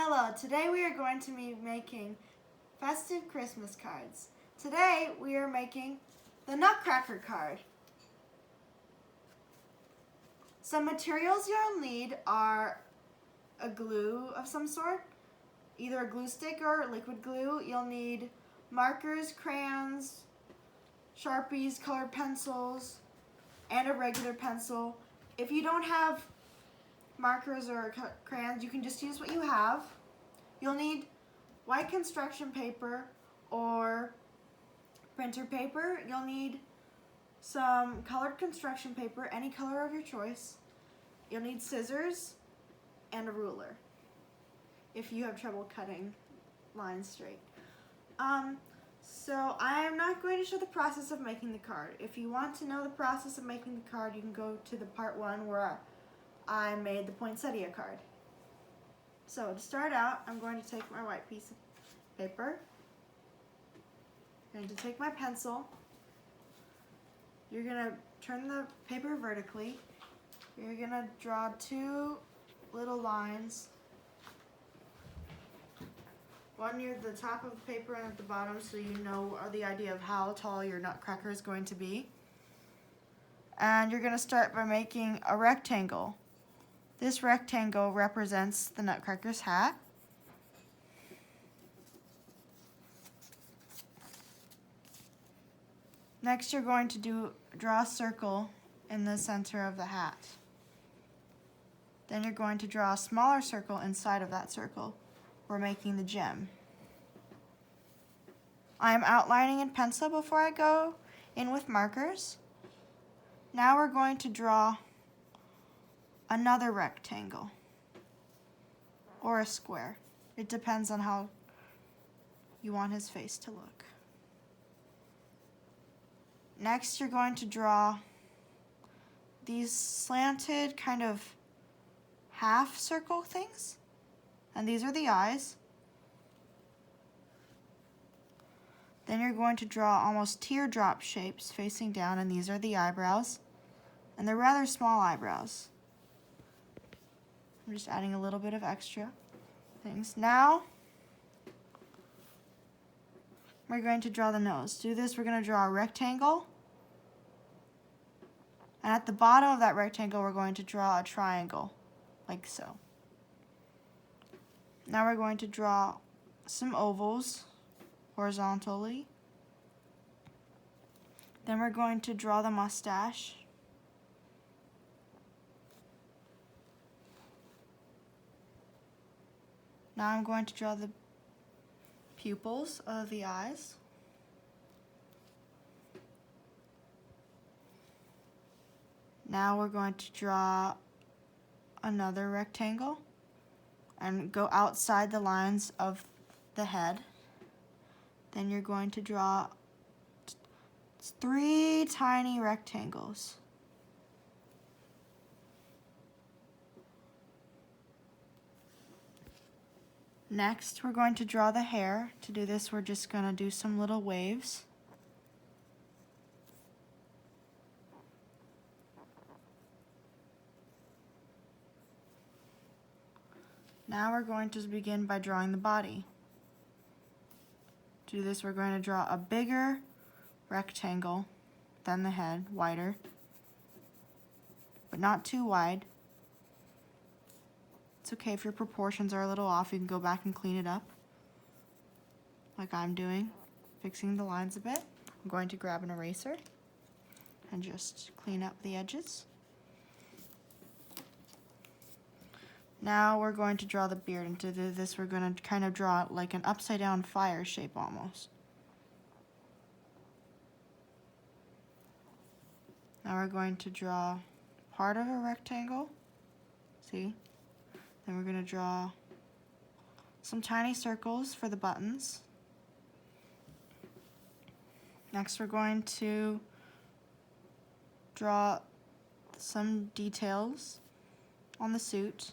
Hello, today we are going to be making festive Christmas cards. Today we are making the Nutcracker card. Some materials you'll need are a glue of some sort, either a glue stick or liquid glue. You'll need markers, crayons, Sharpies, colored pencils, and a regular pencil. If you don't have markers or crayons, you can just use what you have. You'll need white construction paper or printer paper. You'll need some colored construction paper, any color of your choice. You'll need scissors and a ruler if you have trouble cutting lines straight. So I am not going to show the process of making the card. If you want to know the process of making the card, you can go to the part 1 where I made the poinsettia card. So to start out, I'm going to take my white piece of paper. I'm going to take my pencil. You're going to turn the paper vertically. You're going to draw 2 little lines. One near the top of the paper and at the bottom, so you know the idea of how tall your nutcracker is going to be. And you're going to start by making a rectangle. This rectangle represents the nutcracker's hat. Next, you're going to draw a circle in the center of the hat. Then you're going to draw a smaller circle inside of that circle. We're making the gem. I am outlining in pencil before I go in with markers. Now we're going to draw another rectangle or a square. It depends on how you want his face to look. Next, you're going to draw these slanted kind of half circle things. And these are the eyes. Then you're going to draw almost teardrop shapes facing down, and these are the eyebrows. And they're rather small eyebrows. I'm just adding a little bit of extra things. Now, we're going to draw the nose. To do this, we're going to draw a rectangle. And at the bottom of that rectangle, we're going to draw a triangle, like so. Now we're going to draw some ovals horizontally. Then we're going to draw the mustache. Now I'm going to draw the pupils of the eyes. Now we're going to draw another rectangle and go outside the lines of the head. Then you're going to draw 3 tiny rectangles. Next, we're going to draw the hair. To do this, we're just going to do some little waves. Now we're going to begin by drawing the body. To do this, we're going to draw a bigger rectangle than the head, wider, but not too wide. It's okay if your proportions are a little off, you can go back and clean it up, like I'm doing, fixing the lines a bit. I'm going to grab an eraser and just clean up the edges. Now we're going to draw the beard, and to do this we're going to kind of draw like an upside down fire shape almost. Now we're going to draw part of a rectangle, see? Then we're going to draw some tiny circles for the buttons. Next we're going to draw some details on the suit.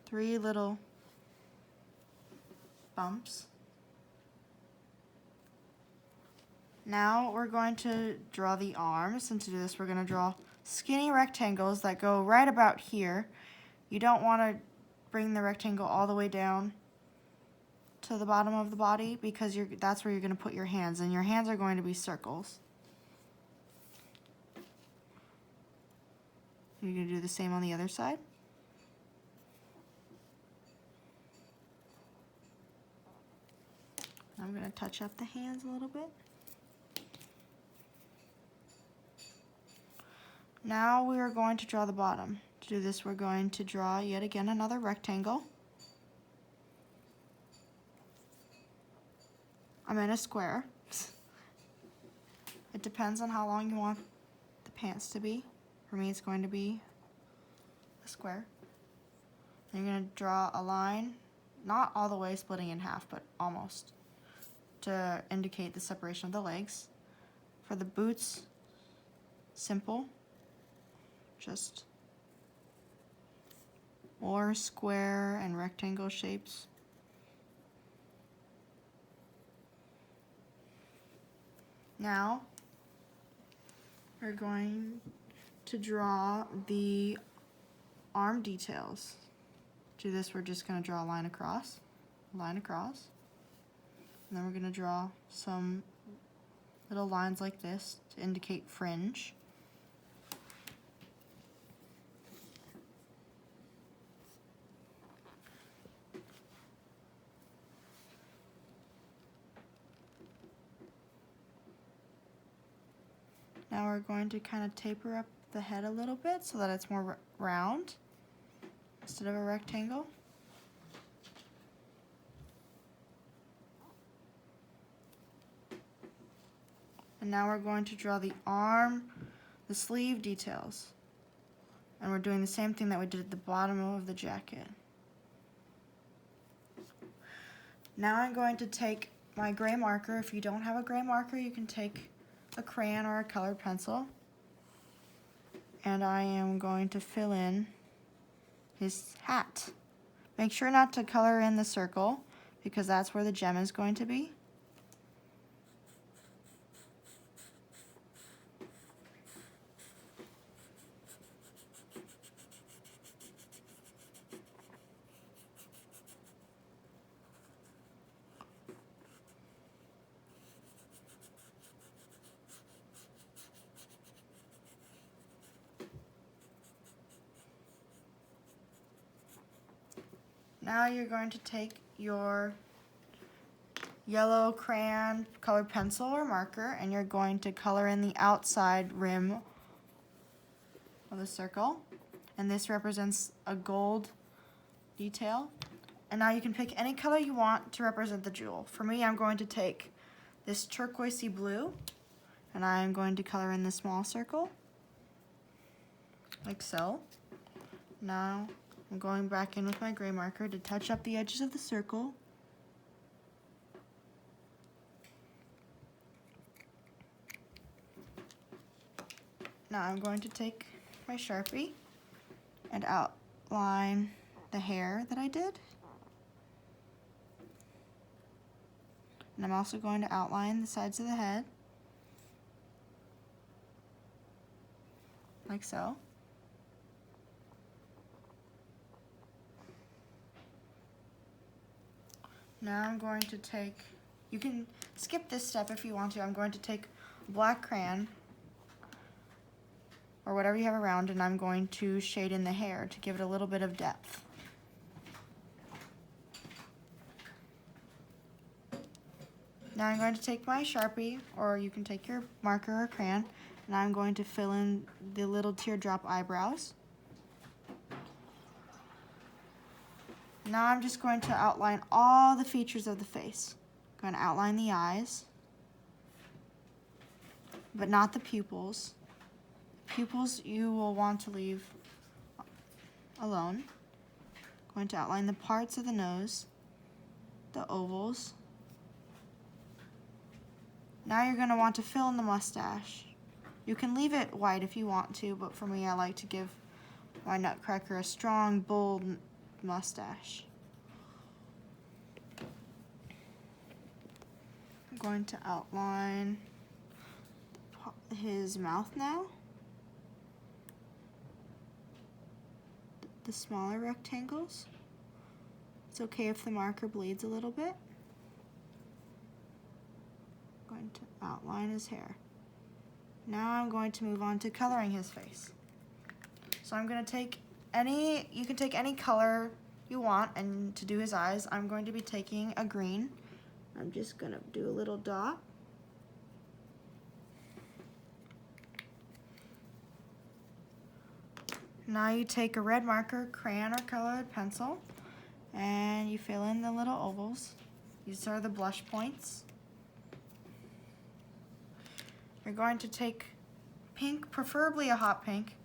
3 little bumps. Now we're going to draw the arms, and to do this we're going to draw skinny rectangles that go right about here. You don't want to bring the rectangle all the way down to the bottom of the body because that's where you're going to put your hands, and your hands are going to be circles. You're going to do the same on the other side. I'm going to touch up the hands a little bit. Now we are going to draw the bottom. To do this, we're going to draw yet again another rectangle. I'm in a square. It depends on how long you want the pants to be. For me, it's going to be a square. And you're going to draw a line, not all the way splitting in half, but almost, to indicate the separation of the legs. For the boots, simple. Just more square and rectangle shapes. Now we're going to draw the arm details. To do this, we're just going to draw a line across, and then we're going to draw some little lines like this to indicate fringe. Now we're going to kind of taper up the head a little bit so that it's more round instead of a rectangle. And now we're going to draw the arm, the sleeve details. And we're doing the same thing that we did at the bottom of the jacket. Now I'm going to take my gray marker. If you don't have a gray marker, you can take a crayon or a colored pencil, and I am going to fill in his hat. Make sure not to color in the circle because that's where the gem is going to be. Now you're going to take your yellow crayon, colored pencil or marker, and you're going to color in the outside rim of the circle. And this represents a gold detail. And now you can pick any color you want to represent the jewel. For me, I'm going to take this turquoisey blue, and I'm going to color in the small circle, like so. Now I'm going back in with my gray marker to touch up the edges of the circle. Now I'm going to take my Sharpie and outline the hair that I did. And I'm also going to outline the sides of the head, like so. Now I'm going to take, you can skip this step if you want to. I'm going to take a black crayon or whatever you have around, and I'm going to shade in the hair to give it a little bit of depth. Now I'm going to take my Sharpie, or you can take your marker or crayon, and I'm going to fill in the little teardrop eyebrows. Now I'm just going to outline all the features of the face. I'm going to outline the eyes, but not the pupils. Pupils you will want to leave alone. I'm going to outline the parts of the nose, the ovals. Now you're going to want to fill in the mustache. You can leave it white if you want to, but for me I like to give my Nutcracker a strong, bold mustache. I'm going to outline his mouth now. The smaller rectangles. It's okay if the marker bleeds a little bit. going to outline his hair. Now I'm going to move on to coloring his face. So I'm going to take you can take any color you want, and to do his eyes, I'm going to be taking a green. I'm just going to do a little dot. Now you take a red marker, crayon, or colored pencil, and you fill in the little ovals. These are the blush points. You're going to take pink, preferably a hot pink,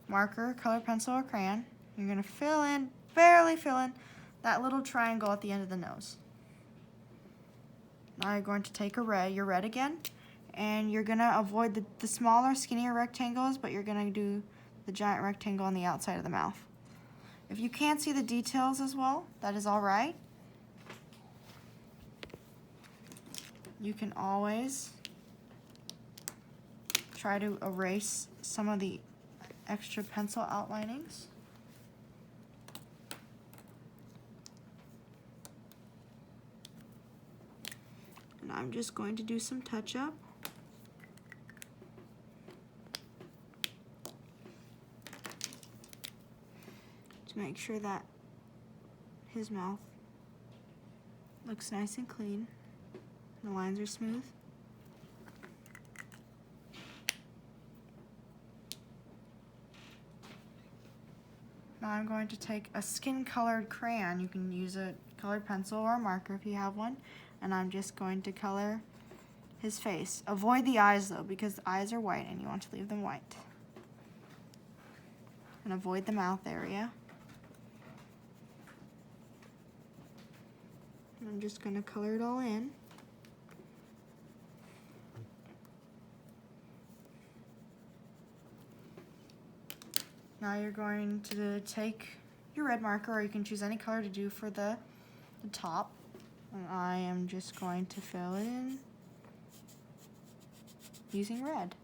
marker, colored pencil, or crayon. You're going to fill in, barely fill in, that little triangle at the end of the nose. Now you're going to take your red again, and you're going to avoid the smaller, skinnier rectangles, but you're going to do the giant rectangle on the outside of the mouth. If you can't see the details as well, that is all right. You can always try to erase some of the extra pencil outlinings. And I'm just going to do some touch-up. To make sure that his mouth looks nice and clean. The lines are smooth. Now I'm going to take a skin-colored crayon. You can use a colored pencil or a marker if you have one. And I'm just going to color his face. Avoid the eyes though, because the eyes are white and you want to leave them white. And avoid the mouth area. And I'm just going to color it all in. Now you're going to take your red marker, or you can choose any color to do for the top. And I am just going to fill it in using red.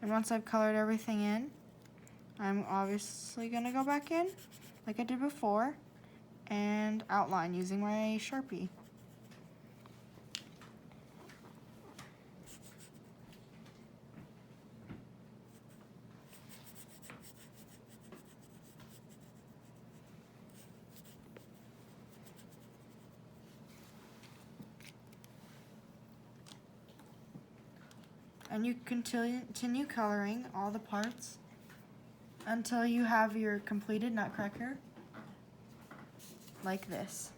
And once I've colored everything in, I'm obviously going to go back in, like I did before, and outline using my Sharpie. And you continue coloring all the parts until you have your completed Nutcracker like this.